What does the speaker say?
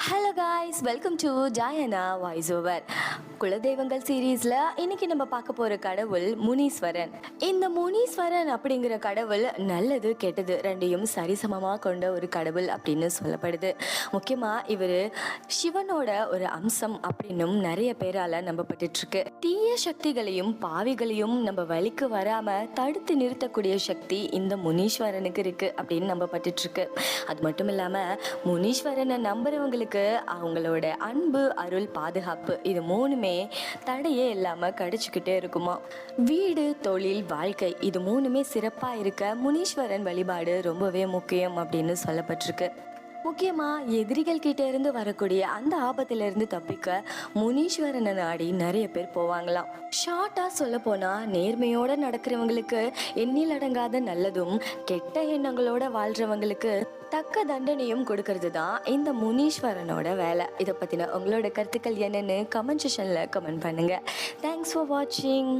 Hello guys, welcome to Joyana voice over. குலதெய்வங்கள் சீரீஸில் இன்னைக்கு நம்ம பார்க்க போகிற கடவுள் முனீஸ்வரன். இந்த முனீஸ்வரன் அப்படிங்கிற கடவுள் நல்லது கெட்டது ரெண்டையும் சரிசமமாக கொண்ட ஒரு கடவுள் அப்படின்னு சொல்லப்படுது. முக்கியமாக இவர் சிவனோட ஒரு அம்சம் அப்படின்னும் நிறைய பேரால் நம்பப்பட்டுருக்கு. தீய சக்திகளையும் பாவிகளையும் நம்ம வழிக்கு வராமல் தடுத்து நிறுத்தக்கூடிய சக்தி இந்த முனீஸ்வரனுக்கு இருக்குது அப்படின்னு நம்பப்பட்டுருக்கு. அது மட்டும் இல்லாமல் முனீஸ்வரனை நம்புறவங்களுக்கு அவங்களோட அன்பு, அருள், பாதுகாப்பு இது மூணுமே தடையே இல்லாம கிடைச்சிக்கிட்டே இருக்குமா. வீடு, தொழில், வாழ்க்கை இது மூணுமே சிறப்பா இருக்க முனீஸ்வரன் வழிபாடு ரொம்பவே முக்கியம் அப்படின்னு சொல்லப்பட்டிருக்கு. முக்கியமா எதிரிகள் கிட்ட இருந்து வரக்கூடிய அந்த ஆபத்துல இருந்து தப்பிக்க முனீஸ்வரனை நாடி நிறைய பேர் போவாங்களாம். ஷார்ட்டா சொல்ல போனா நேர்மையோட நடக்கிறவங்களுக்கு எண்ணில் அடங்காத நல்லதும், கெட்ட எண்ணங்களோட வாழ்றவங்களுக்கு தக்க தண்டனையும் கொடுக்கறது தான் இந்த முனீஸ்வரனோட வேலை. இதை பத்தின உங்களோட கருத்துக்கள் என்னன்னு கமெண்ட் செக்ஷன்ல கமெண்ட் பண்ணுங்க. தேங்க்ஸ் ஃபார் வாட்சிங்.